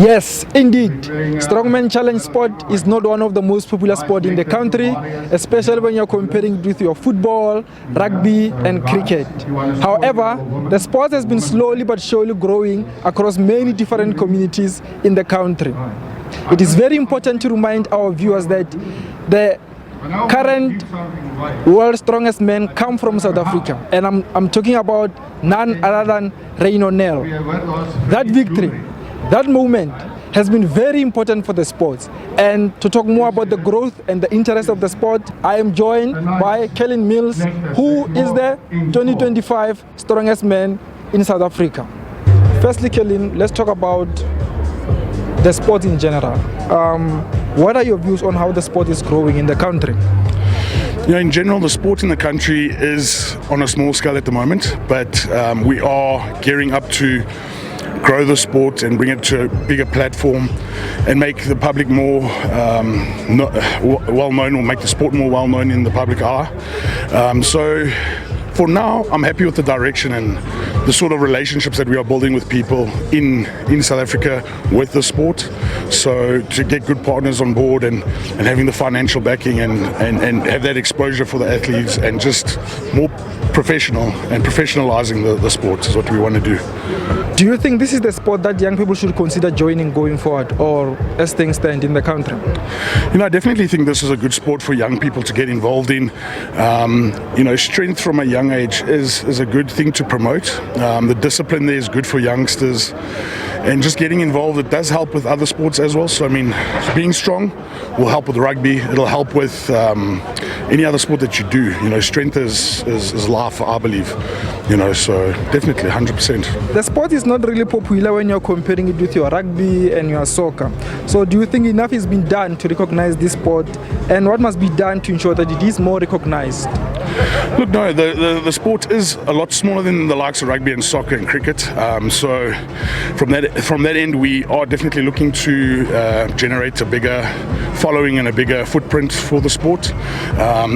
Yes, indeed. Strongman challenge sport is not one of the most popular sports in the country, especially when you're comparing it with your football, rugby and cricket. However, the sport has been slowly but surely growing across many different communities in the country. It is very important to remind our viewers that the current world's strongest men come from South Africa, and I'm talking about none other than Reino Nel. That victory, that moment has been very important for the sports. And to talk more about the growth and the interest of the sport, I am joined by Kelin Mills, who is the 2025 strongest man in South Africa. Firstly, Kelin, let's talk about the sport in general. What are your views on how the sport is growing in the country? You know, in general, the sport in the country is on a small scale at the moment, but we are gearing up to grow the sport and bring it to a bigger platform and make the public more well known, or make the sport more well known in the public eye. So for now, I'm happy with the direction and the sort of relationships that we are building with people in South Africa with the sport. So to get good partners on board and having the financial backing and have that exposure for the athletes and just more professional and professionalizing the sport is what we want to do. Do you think this is the sport that young people should consider joining going forward, or as things stand in the country? You know, I definitely think this is a good sport for young people to get involved in. You know, strength from a young age is a good thing to promote. The discipline there is good for youngsters, and just getting involved, it does help with other sports as well. So I mean, being strong will help with rugby, it'll help with any other sport that you do. You know, strength is life, I believe. You know, so definitely 100%. The sport is not really popular when you're comparing it with your rugby and your soccer. So do you think enough is being done to recognize this sport, and what must be done to ensure that it is more recognized? Look, no, the sport is a lot smaller than the likes of rugby and soccer and cricket. So from that end, we are definitely looking to generate a bigger following and a bigger footprint for the sport.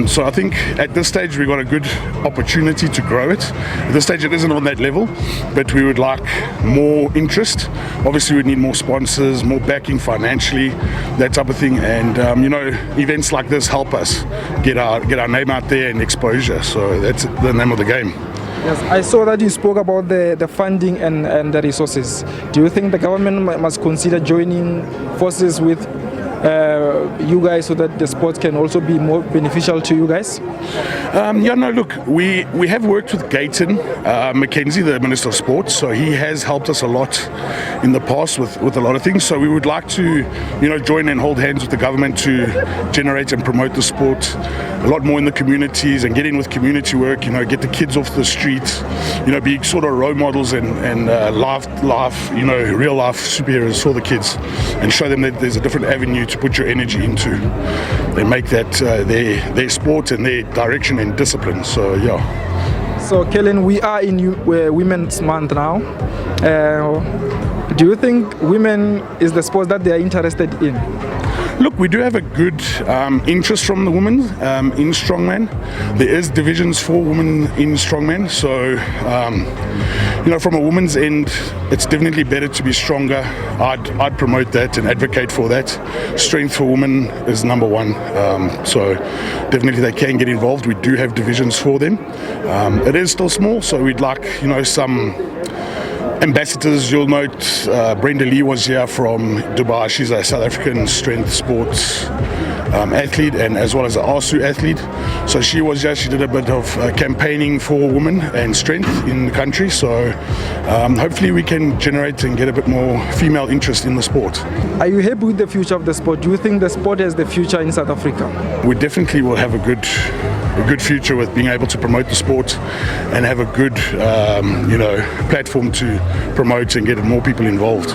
So I think at this stage we've got a good opportunity to grow it. At this stage it isn't on that level, but we would like more interest. Obviously we need more sponsors, more backing financially, that type of thing. And you know, events like this help us get our name out there and exposure. So that's the name of the game. Yes, I saw that you spoke about the funding and the resources. Do you think the government must consider joining forces with you guys so that the sport can also be more beneficial to you guys? Yeah, no, look, we have worked with Gayton McKenzie, the Minister of Sport, so he has helped us a lot in the past with a lot of things. So we would like to, you know, join and hold hands with the government to generate and promote the sport a lot more in the communities and get in with community work, you know, get the kids off the street, you know, be sort of role models and life, you know, real life superheroes for the kids, and show them that there's a different avenue to put your energy into and make that their sport and their direction and discipline. So yeah. So Kelin, we are in Women's Month now. Do you think women is the sport that they are interested in? Look, we do have a good interest from the women in strongman. There is divisions for women in strongman, so you know, from a woman's end, it's definitely better to be stronger. I'd promote that and advocate for that. Strength for women is number one, so definitely they can get involved. We do have divisions for them. It is still small, so we'd like, you know, some ambassadors. You'll note Brenda Lee was here from Dubai. She's a South African strength sports athlete, and as well as an ASU athlete. So she was here, she did a bit of campaigning for women and strength in the country. So hopefully we can generate and get a bit more female interest in the sport. Are you happy with the future of the sport? Do you think the sport has the future in South Africa? We definitely will have a good future with being able to promote the sport and have a good you know, platform to promote and get more people involved.